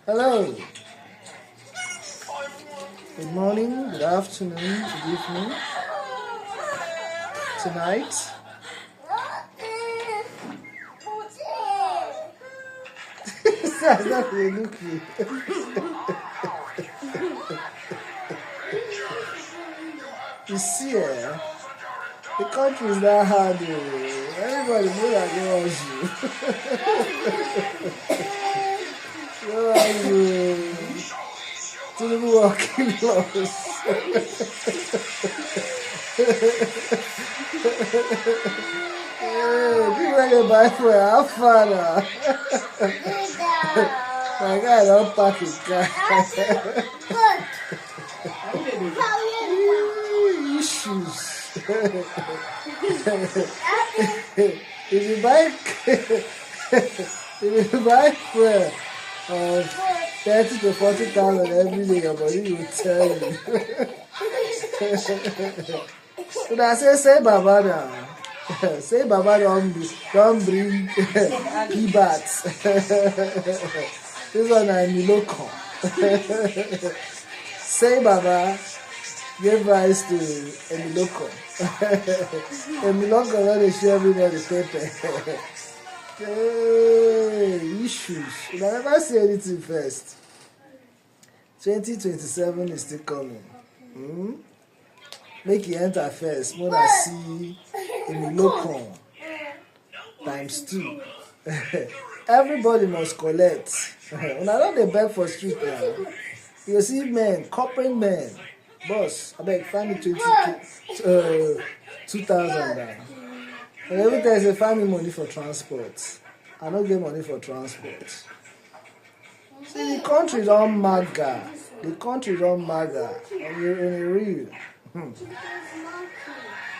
Hello. Good morning, good afternoon, good evening. Tonight. That's not really looking. You see, the country is not hard. Everybody knows that they want you. Where are you? To the walking lost. People get buy for our father. My guy don't pack his car. Issues. If you buy fuel of 30 to 40,000 every day, your body will tell you. So that's say Baba now. Say Baba don't bring P-bats. This one is Emilokan. Say Baba gave rise to Emilokan. Emilokan when they show everybody paper. Issues. I never say anything first. 2027 is still coming. Make you enter first. More than see Emilokan times 2. Everybody must collect. When I don't dey beg for street now, you see men, corporate men, boss, I beg find me 2,000 now. And every time I say find me money for transport. I don't get money for transport. See, the country don't matter. The country don't matter. On the real.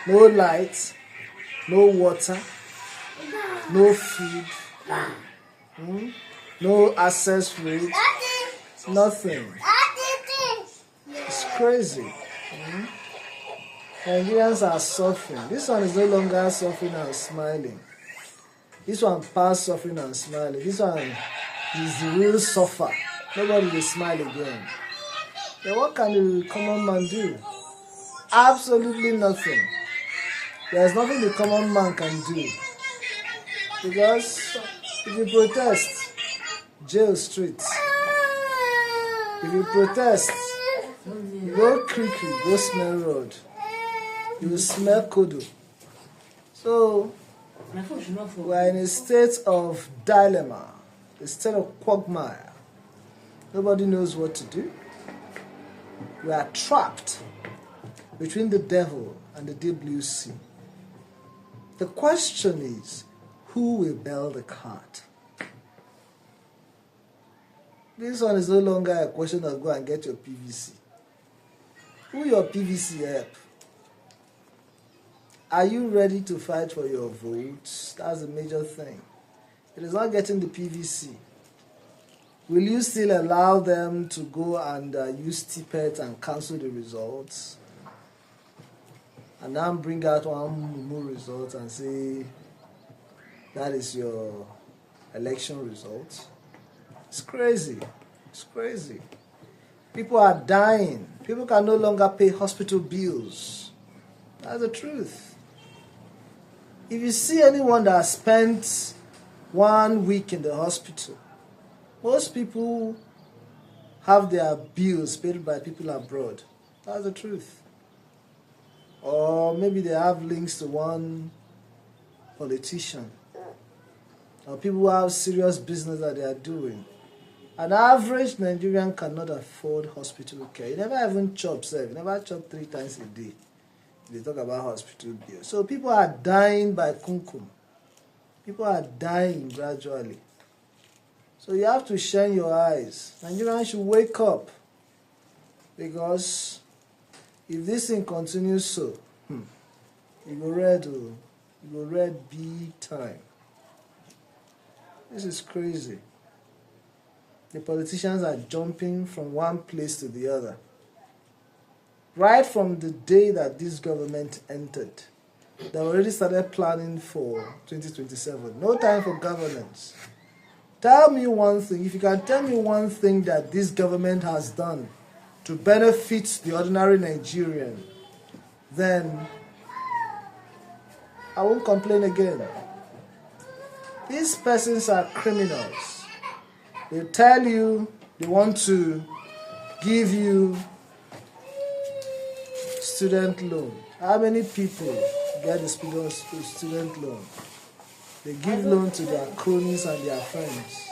No light, no water, no food, no access rate, nothing. It's crazy. Nigerians are suffering. This one is no longer suffering and smiling. This one past suffering and smiling. This one is the real suffer. Nobody will smile again. Then what can the common man do? Absolutely nothing. There's nothing the common man can do. Because if you protest, jail streets. If you protest, you go creaky, go smell road. You will smell kodo. So, we are in a state of dilemma, a state of quagmire. Nobody knows what to do. We are trapped between the devil and the deep blue sea. The question is, who will bail the cart? This one is no longer a question of go and get your PVC. Who your PVC help? Are you ready to fight for your votes? That's the major thing. It is not getting the PVC. Will you still allow them to go and use tippet and cancel the results? And then bring out one more result and say, that is your election result? It's crazy. It's crazy. People are dying. People can no longer pay hospital bills. That's the truth. If you see anyone that has spent 1 week in the hospital, most people have their bills paid by people abroad. That's the truth. Or maybe they have links to one politician. Or people who have serious business that they are doing. An average Nigerian cannot afford hospital care. You never even chop, sir. You never chop 3 times a day. They talk about hospital bills. So people are dying by kunkum. People are dying gradually. So you have to shine your eyes. Nigerians should wake up. Because if this thing continues so, you go red big time. This is crazy. The politicians are jumping from one place to the other. Right from the day that this government entered, they already started planning for 2027. No time for governance. Tell me one thing. If you can tell me one thing that this government has done to benefit the ordinary Nigerian, then I won't complain again. These persons are criminals. They tell you they want to give you student loan. How many people get the student loan? They give loan to their cronies and their friends.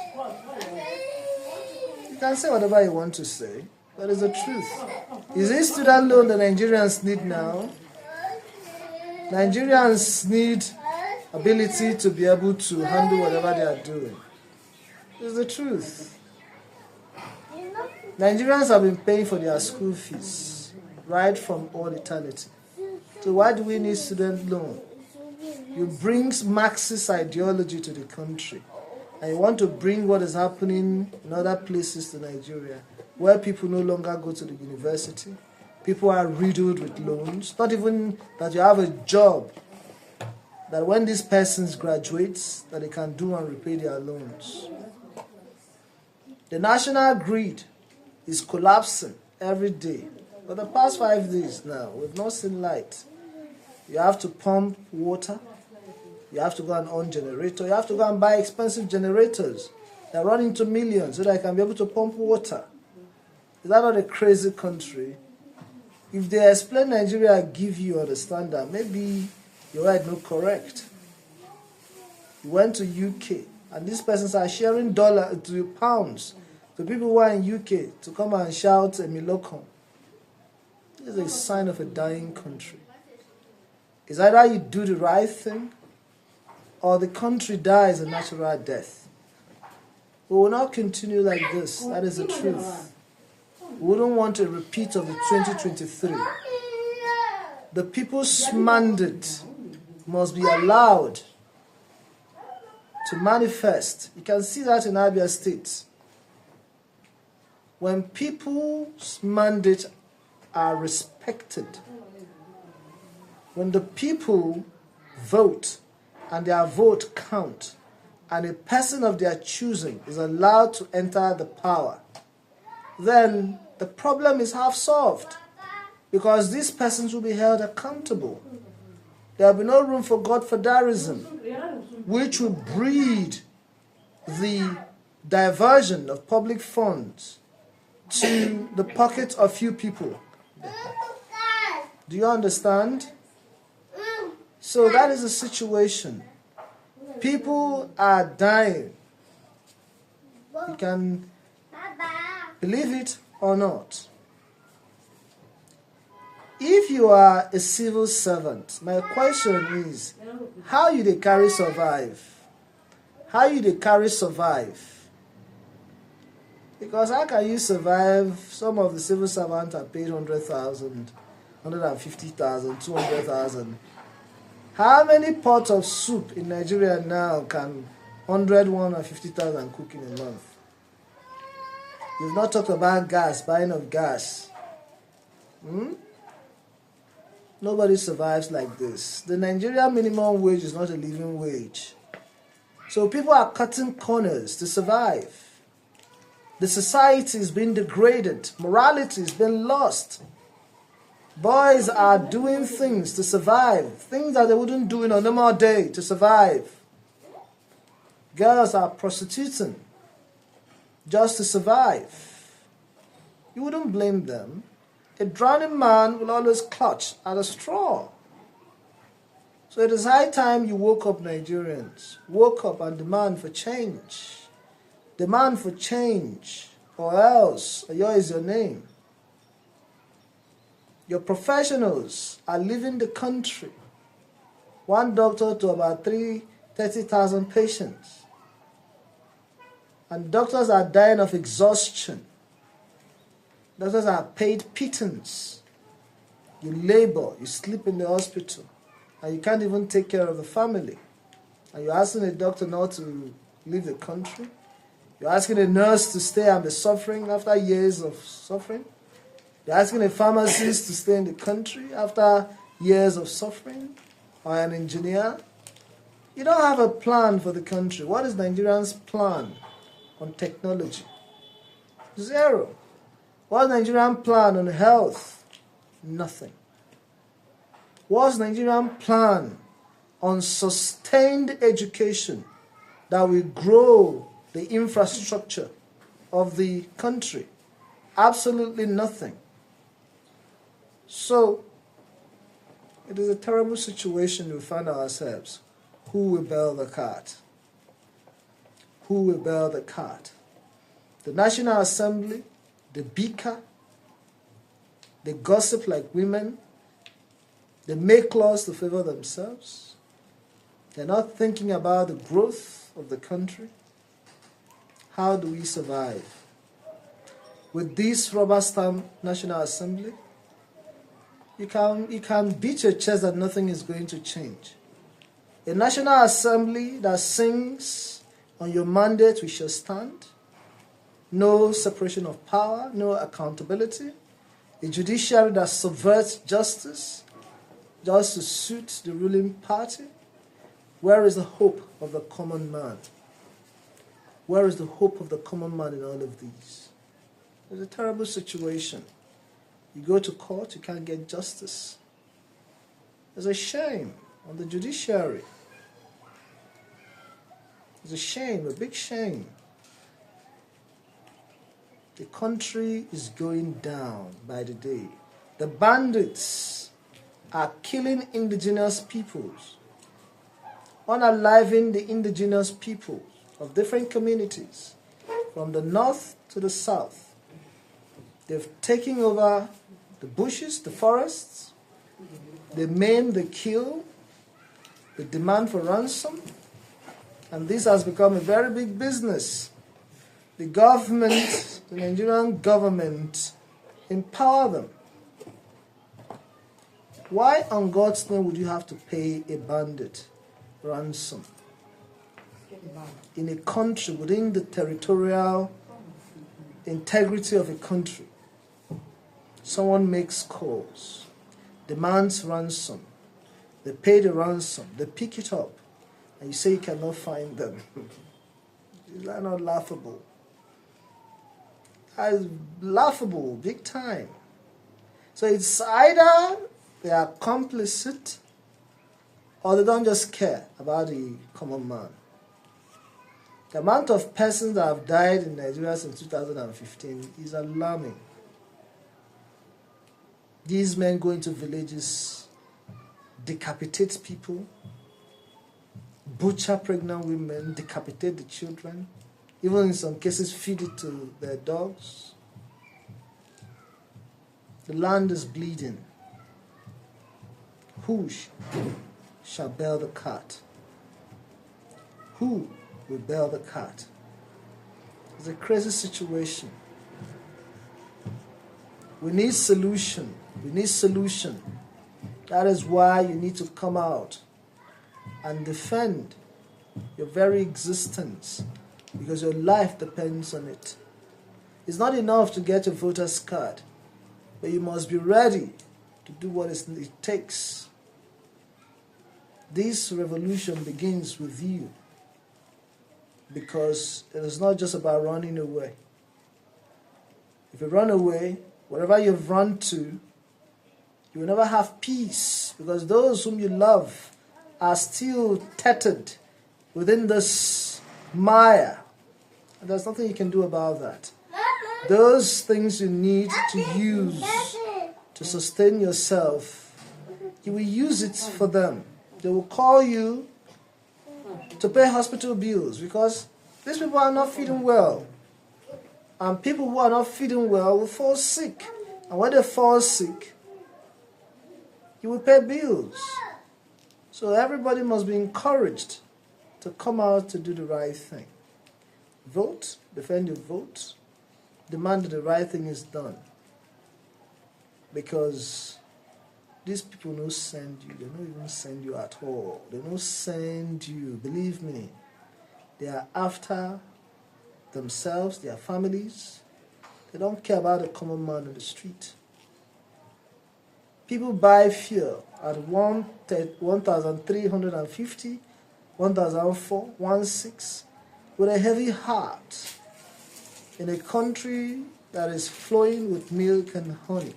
You can say whatever you want to say, but it's the truth. Is it student loan the Nigerians need now? Nigerians need ability to be able to handle whatever they are doing. It's the truth. Nigerians have been paying for their school fees right from all eternity. So why do we need student loan? You bring Marxist ideology to the country, and you want to bring what is happening in other places to Nigeria, where people no longer go to the university. People are riddled with loans. Not even that you have a job, that when these persons graduate, that they can do and repay their loans. The national grid is collapsing every day. For the past 5 days now, we've not seen light. You have to pump water. You have to go and own generator. You have to go and buy expensive generators that run into millions so that I can be able to pump water. Is that not a crazy country? If they explain Nigeria, give you understand that, maybe you're right, not correct. You went to UK, and these persons are sharing dollars to pounds to people who are in UK to come and shout Emilokan. This is a sign of a dying country. It's either you do the right thing, or the country dies a natural death. We will not continue like this. That is the truth. We don't want a repeat of the 2023. The people's mandate must be allowed to manifest. You can see that in Abia State. When people's mandate are respected, when the people vote and their vote count, and a person of their choosing is allowed to enter the power, then the problem is half solved, because these persons will be held accountable. There will be no room for godfatherism, which will breed the diversion of public funds to the pockets of few people. Do you understand? So that is the situation. People are dying. You can believe it or not. If you are a civil servant, my question is, how you they carry survive? How you they carry survive? Because how can you survive? Some of the civil servants are paid 100,000, 150,000, 200,000. How many pots of soup in Nigeria now can 150,000 cook in a month? You've not talked about gas, buying of gas. Nobody survives like this. The Nigerian minimum wage is not a living wage. So people are cutting corners to survive. The society is being degraded. Morality is being lost. Boys are doing things to survive. Things that they wouldn't do in a normal day to survive. Girls are prostituting just to survive. You wouldn't blame them. A drowning man will always clutch at a straw. So it is high time you woke up, Nigerians. Woke up and demand for change. Demand for change, or else Oyo is your name. Your professionals are leaving the country. One doctor to about 30,000 patients. And doctors are dying of exhaustion. Doctors are paid pittance. You labor, you sleep in the hospital, and you can't even take care of the family. And you're asking a doctor not to leave the country? You're asking a nurse to stay and be suffering after years of suffering? You're asking a pharmacist to stay in the country after years of suffering? Or an engineer? You don't have a plan for the country. What is Nigerians' plan? on technology? Zero. What's Nigerian plan on health? Nothing. What's Nigerian plan on sustained education that will grow the infrastructure of the country? Absolutely nothing. So, it is a terrible situation we find ourselves. Who will bail the cat? Who will bail the cat? The National Assembly, the bicker, they gossip like women, they make laws to favor themselves, they're not thinking about the growth of the country. How do we survive? With this rubber stamp National Assembly, you can beat your chest that nothing is going to change. A National Assembly that sings, on your mandate we shall stand, no separation of power, no accountability, a judiciary that subverts justice just to suit the ruling party. Where is the hope of the common man? Where is the hope of the common man in all of these? It's a terrible situation. You go to court, you can't get justice. It's a shame on the judiciary. It's a shame, a big shame. The country is going down by the day. The bandits are killing indigenous peoples, unaliving the indigenous people of different communities, from the north to the south. They've taken over the bushes, the forests. They maim, they kill. They demand for ransom. And this has become a very big business. The government, the Nigerian government, empower them. Why on God's name would you have to pay a bandit ransom in a country, within the territorial integrity of a country? Someone makes calls, demands ransom, they pay the ransom, they pick it up, and you say you cannot find them. Is that not laughable? That is laughable, big time. So it's either they are complicit or they don't just care about the common man. The amount of persons that have died in Nigeria since 2015 is alarming. These men go into villages, decapitate people, butcher pregnant women, decapitate the children, even in some cases feed it to their dogs. The land is bleeding. Who shall bail the cat? Who will bail the cat? It's a crazy situation. We need solution. We need solution. That is why you need to come out and defend your very existence, because your life depends on it. It's not enough to get a voter's card, but you must be ready to do what it takes. This revolution begins with you, because it is not just about running away. If you run away, wherever you've run to, you will never have peace, because those whom you love are still tethered within this mire. And there's nothing you can do about that. Those things you need to use to sustain yourself, you will use it for them. They will call you to pay hospital bills, because these people are not feeding well. And people who are not feeding well will fall sick. And when they fall sick, you will pay bills. So everybody must be encouraged to come out to do the right thing. Vote, defend your vote, demand that the right thing is done. Because these people don't send you. They don't even send you at all. They don't send you. Believe me. They are after themselves, their families. They don't care about the common man on the street. People buy fuel at 1,350, 1,004, 16, with a heavy heart. in a country that is flowing with milk and honey,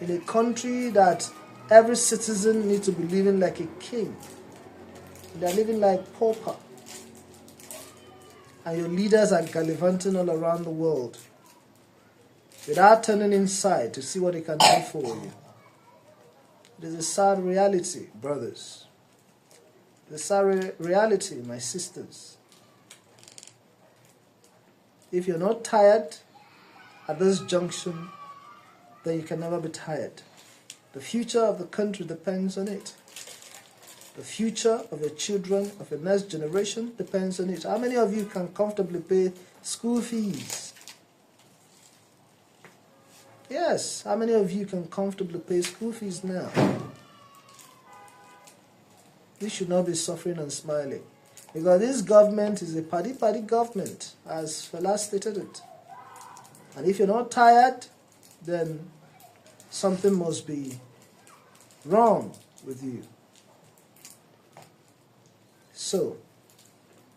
in a country that every citizen needs to be living like a king, they're living like pauper, and your leaders are gallivanting all around the world without turning inside to see what they can do for you. It is a sad reality, brothers. It is a sad reality, my sisters. If you're not tired at this junction, then you can never be tired. The future of the country depends on it. The future of your children, of your next generation, depends on it. How many of you can comfortably pay school fees? Yes, how many of you can comfortably pay school fees now? You should not be suffering and smiling. Because this government is a party government, as Fela stated it. And if you're not tired, then something must be wrong with you. So,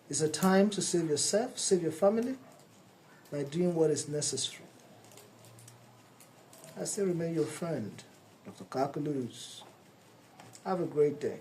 it's a time to save yourself, save your family, by doing what is necessary. I still remain your friend, Dr. Kakulus. Have a great day.